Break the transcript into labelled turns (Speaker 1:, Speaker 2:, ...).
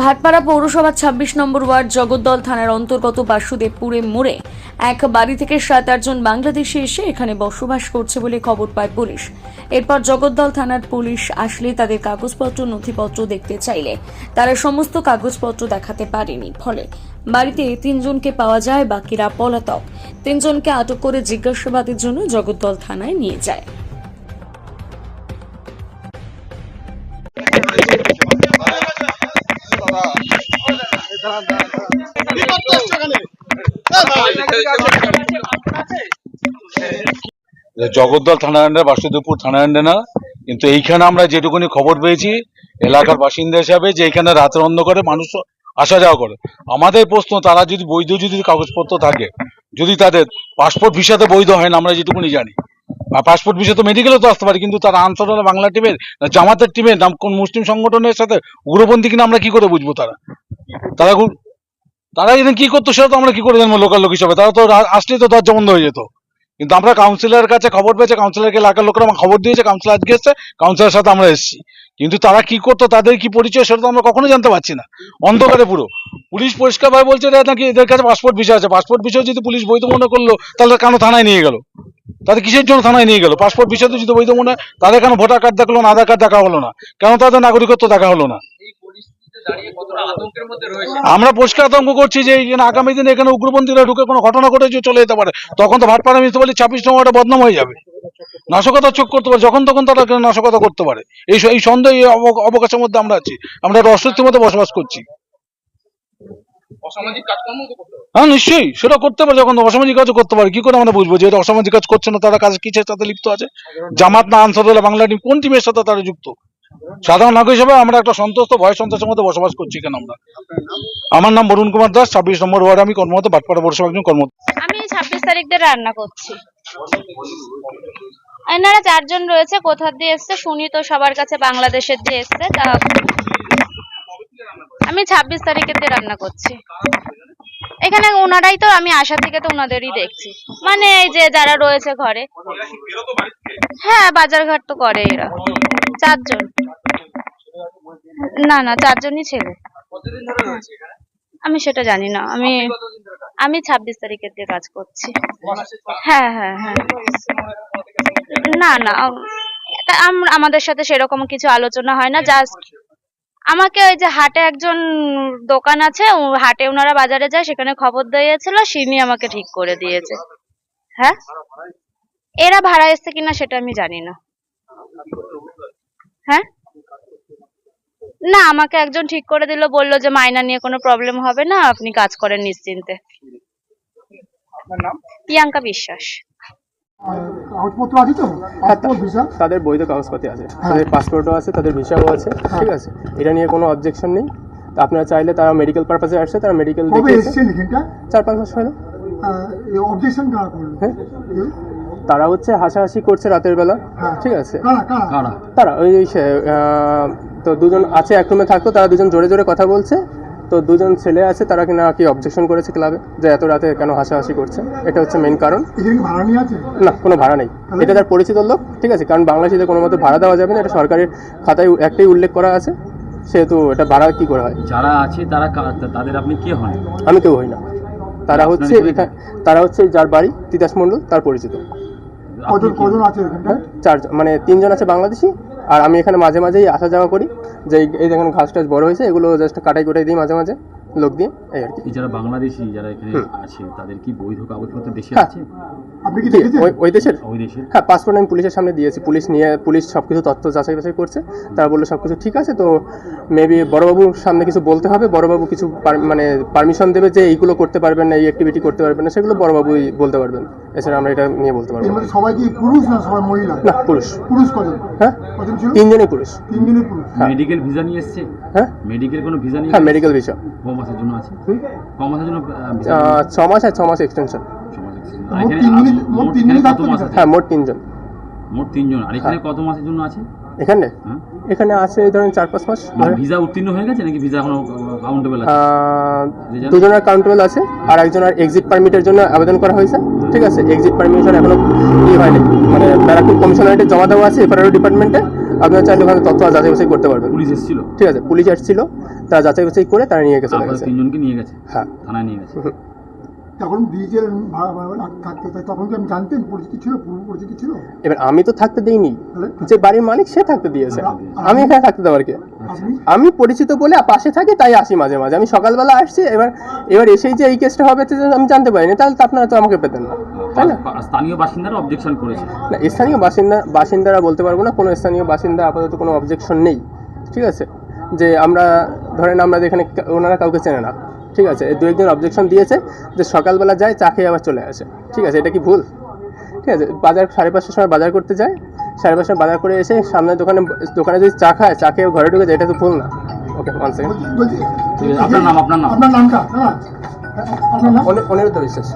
Speaker 1: ভাটপাড়া পৌরসভার ২৬ নম্বর ওয়ার্ড জগদ্দল থানার অন্তর্গত বাসুদেবপুরে মোড়ে এক বাড়ি থেকে ৭-৮ জন বাংলাদেশি এসে এখানে বসবাস করছে বলে খবর পায় পুলিশ। এরপর জগদ্দল থানার পুলিশ আসলে তাদের কাগজপত্র নথিপত্র দেখতে চাইলে তারা সমস্ত কাগজপত্র দেখাতে পারেনি। ফলে বাড়িতে ৩ জনকে পাওয়া যায়, বাকিরা পলাতক। ৩ জনকে আটক করে জিজ্ঞাসাবাদের জন্য জগদ্দল থানায় নিয়ে যায়।
Speaker 2: জগদ্দল থানা আন্ডার, বাসুদেবপুর থানা আন্ডার না, কিন্তু এইখানে আমরা যেটুকুনি খবর পেয়েছি এলাকার বাসিন্দা হিসাবে, যে এখানে রাতের অন্ধকারে মানুষ আসা যাওয়া করে। আমাদের প্রশ্ন, তারা যদি বৈধ কাগজপত্র থাকে, যদি তাদের পাসপোর্ট ভিসাতে বৈধ হয় না, আমরা যেটুকুনি জানি, পাসপোর্ট ভিসা তো মেডিকেলে তো আসতে পারে, কিন্তু তারা আনসারুল্লাহ বাংলা টিমের না জামাতের টিমের নাম কোন মুসলিম সংগঠনের সাথে উগ্রপন্থী কিনা আমরা কি করে বুঝবো? তারা এখানে কি করতো সেটা তো আমরা কি করে জানবো লোকাল লোক হিসাবে? তারা তো আসলেই তো দরজা বন্ধ হয়ে যেত। কিন্তু আমরা কাউন্সিলরের কাছে খবর পেয়েছে, কাউন্সিলরকে এলাকার লোকেরা আমার খবর দিয়েছে, কাউন্সিলর আজকে এসছে, কাউন্সিলরের সাথে আমরা এসেছি। কিন্তু তারা কি করতো, তাদের কি পরিচয়, সেটা তো আমরা কখনো জানতে পারছি না। অন্ধকারে পুরো পুলিশ পরিষ্কারভাবে বলছে এরা নাকি এদের কাছে পাসপোর্ট ভিসা আছে। পাসপোর্ট ভিসা যদি পুলিশ বৈধ মনে করলো, তাহলে কেন থানায় নিয়ে গেল? তাদের কিসের জন্য থানায় নিয়ে গেল? পাসপোর্ট ভিসা যদি বৈধ মনে হয়, তাদের কেন ভোটার কার্ড দেখালো না, আধার কার্ড দেখা হলো না? কেন তাদের নাগরিকত্ব দেখা হলো না? আমরা পরিষ্কার আতঙ্ক করছি যে আগামী দিনে এখানে উগ্রপন্থীরা ঢুকে কোনো ঘটনা ঘটে চলে যেতে পারে। তখন তো ভাটপাড়া মিউনিসিপালিটি ২৬ নম্বরটা বদনাম হয়ে যাবে। নাশকতা চোখ করতে পারে, যখন তখন তারা নাশকতা করতে পারে। এই সন্দেহ, এই অবকাশের মধ্যে আমরা আছি। আমরা একটা অস্বস্তির মধ্যে বসবাস করছি। হ্যাঁ, নিশ্চয়ই সেটা করতে পারে। যখন অসামাজিক কাজ করতে পারে, কি করে আমরা বুঝবো যে এটা অসামাজিক কাজ করছে না? তারা কাজ কিসের সাথে লিপ্ত আছে? জামাত না আনসারুল্লাহ বাংলা টিম, কোন টিমের সাথে তারা যুক্ত? সাধারণ নাগরিক হিসেবে আমরা একটা সন্তুষ্ট ভয় সন্ত্রাসের মধ্যে বসবাস করছি এখানে আমরা। আমার নাম বরুণ কুমার দাস, ২৬ নম্বর ওয়ার্ডে আমি কর্মরত, ভাটপাড়া পৌরসভা একজন কর্মরত।
Speaker 3: আমি ২৬ তারিখ দিয়ে রান্না করছি। এনারা ৪ জন রয়েছে, কোথা দিয়ে এসছে শুনি তো সবার কাছে, বাংলাদেশের যে এসছে। তা আমি ২৬ তারিখের দিয়ে রান্না করছি এখানে। ওনারাই তো, আমি আসা থেকে তো ওনাদেরই দেখছি, মানে এই যে যারা রয়েছে ঘরে। হ্যাঁ, বাজারঘাট তো করে এরা। ৪ জন, না ৪ জনই ছেলে। আমি সেটা জানি না। আমি ২৬ তারিখের দিয়ে কাজ করছি। হ্যাঁ, না আমাদের সাথে সেরকম কিছু আলোচনা হয় না। জাস্ট আমাকে ওই যে হাটে একজন দোকান আছে, হাটে ওনারা বাজারে যায়, সেখানে খবর দিয়েছিল, সিনি আমাকে ঠিক করে দিয়েছে। হ্যাঁ, এরা ভাড়া এসছে কিনা সেটা আমি জানি না। হ্যাঁ, না আমাকে একজন ঠিক করে দিল, বললো যে মাইনা নিয়ে কোনো প্রবলেম হবে না, আপনি কাজ করেন নিশ্চিন্তে। প্রিয়াঙ্কা বিশ্বাস।
Speaker 4: কাগজপত্র আছে তো? পাসপোর্ট ভিসা,
Speaker 5: তাদের বৈধ কাগজপত্র আছে, তাদের পাসপোর্টও আছে, তাদের ভিসাও আছে, ঠিক আছে, এটা নিয়ে কোনো অবজেকশন নেই। তো আপনারা চাইলে, তারা মেডিকেল পারপাসে আসছে, তারা মেডিকেল দেখিয়েছে। ৪-৫ মাস হলো।
Speaker 4: অবজেকশন কারা করলো?
Speaker 5: হ্যাঁ, তারা হচ্ছে হাসাহাসি করছে রাতের বেলা, ঠিক আছে। তারা ওই তো ২ জন আছে, এক রুমে থাকতো, তারা ২ জন জোরে জোরে কথা বলছে। তো ২ জন ছেলে আছে, তারা কিনা কি অবজেকশন করেছে ক্লাবে, যে এত রাতে কেন হাসাহাসি করছে। এটা হচ্ছে মেন কারণ। না, কোনো ভাড়া নেই, এটা তার পরিচিত লোক, ঠিক আছে। কারণ বাংলাদেশিতে কোনো মতে ভাড়া দেওয়া যাবে না, এটা সরকারের খাতায় একটাই উল্লেখ করা আছে, সেহেতু এটা ভাড়া কি করে হয়।
Speaker 6: যারা আছে তাদের আপনি কে হন?
Speaker 5: আমি কেউ হই না। তারা হচ্ছে যার বাড়ি তিতাস মণ্ডল, তার পরিচিত।
Speaker 4: কজন আছে?
Speaker 5: ৪ জন, মানে ৩ জন আছে বাংলাদেশি, আর আমি এখানে মাঝে মাঝেই আসা যাওয়া করি। যে এই দেখেন ঘাস টাস বড় হয়েছে, এগুলো জাস্ট কাটাই দিই মাঝে মাঝে লোক দিয়ে, এই আর কি।
Speaker 6: যারা বাংলাদেশি যারা এখানে আছে, তাদের কি বৈধ কাগজপত্র দেশে আছে?
Speaker 4: আপনি কি দেখেছেন
Speaker 5: ওই দেশের?
Speaker 6: হ্যাঁ,
Speaker 5: পাসপোর্ট আমি পুলিশের সামনে দিয়েছি, পুলিশ সবকিছু তথ্য যাচাই বাছাই করছে। তারা বললো সবকিছু ঠিক আছে। তো মেবি বড়বাবুর সামনে কিছু বলতে হবে, বড়বাবু কিছু মানে পারমিশন দেবে যে এইগুলো করতে পারবেন না, এই অ্যাক্টিভিটি করতে পারবেন না, সেগুলো বড়বাবুই বলতে পারবেন। এছাড়া আমরা এটা নিয়ে বলতে পারবো না।
Speaker 4: সবাই কি পুরুষ না সবাই মহিলা?
Speaker 5: না, পুরুষ।
Speaker 4: কজন?
Speaker 5: হ্যাঁ, ৩ জনই পুরুষ।
Speaker 4: ৩ জনই পুরুষ।
Speaker 6: মেডিকেল ভিসা নিয়ে এসছে?
Speaker 5: হ্যাঁ,
Speaker 6: মেডিকেল কোনো ভিসা নিয়ে?
Speaker 5: হ্যাঁ, মেডিকেল ভিসা।
Speaker 6: কম মাসের জন্য আছে? কম মাসের জন্য
Speaker 5: 6 মাস, আর 6 মাস এক্সটেনশন। হ্যাঁ, মোট 3 জন।
Speaker 6: মোট 3 জন। আর এখানে কত মাসের জন্য আছে?
Speaker 5: এখানে আছে ধরেন 4-5 মাস।
Speaker 6: ভিসা উত্তীর্ণ হয়ে গেছে নাকি ভিসা এখনো কাউন্টেবল আছে?
Speaker 5: 2 জনের কাউন্টেবল আছে, আর একজনের এক্সিট পারমিটের জন্য আবেদন করা হয়েছে, ঠিক আছে। এক্সিট পারমিশন এখনো হয়নি, মানে ব্যারাকপুর কমিশনারেটে জমা দেওয়া আছে, এফআরআর ডিপার্টমেন্টে। আপনারা চাইলে ওখানে তথ্য যাচাই বাছাই করতে পারবেন।
Speaker 6: পুলিশ এসেছিল?
Speaker 5: ঠিক আছে, পুলিশ এসেছিল, তারা যাচাই বাছাই করে তারা নিয়ে গেছে চলে
Speaker 6: তারপরে
Speaker 5: গেছে।
Speaker 6: তিনজনকে নিয়ে গেছে,
Speaker 5: হ্যাঁ
Speaker 6: থানায় নিয়ে গেছে।
Speaker 4: তখন ব্রিজের থাকতে তখন কি আমি জানতেন পরিচিতি ছিল, পূর্ব পরিচিতি ছিল?
Speaker 5: এবার আমি তো থাকতে দেইনি,
Speaker 4: তাহলে
Speaker 5: যে বাড়ির মালিক সে থাকতে দিয়েছে, আমি এখানে থাকতে দেওয়ার কে?
Speaker 4: আপনি
Speaker 5: আমি পরিচিত বলে পাশে থাকি তাই আসি মাঝে মাঝে। আমি সকালবেলা আসছি, এবার এসেই যে এই কেসটা হবে তো আমি জানতে পারিনি, তাহলে তো আপনারা তো আমাকে পেতেন না, তাই না?
Speaker 6: স্থানীয় বাসিন্দারা অবজেকশন করেছে।
Speaker 5: না, স্থানীয় বাসিন্দারা বলতে পারবো না, কোনো স্থানীয় বাসিন্দা আপাতত কোনো অবজেকশন নেই, ঠিক আছে? যে আমরা ধরেন আমরা এখানে ওনারা কাউকে চেনে না, ঠিক আছে? দু একজন অবজেকশন দিয়েছে যে সকালবেলা যায় চা খেয়ে আবার চলে আসে, ঠিক আছে? এটা কি ভুল? ঠিক আছে, বাজার 5:30 সময় বাজার করতে যায়, 5:30 বাজার করে এসে সামনের দোকানে যদি চা খেয়ে ঘরে ঢুকে যায়, এটা তো ভুল না? ওকে, 1 সেকেন্ড।
Speaker 4: বলছি
Speaker 6: ঠিক আছে, আপনার নাম?
Speaker 4: আপনার নামটা আপনার নাম?
Speaker 5: অনিরুদ্ধ বিশ্বাস।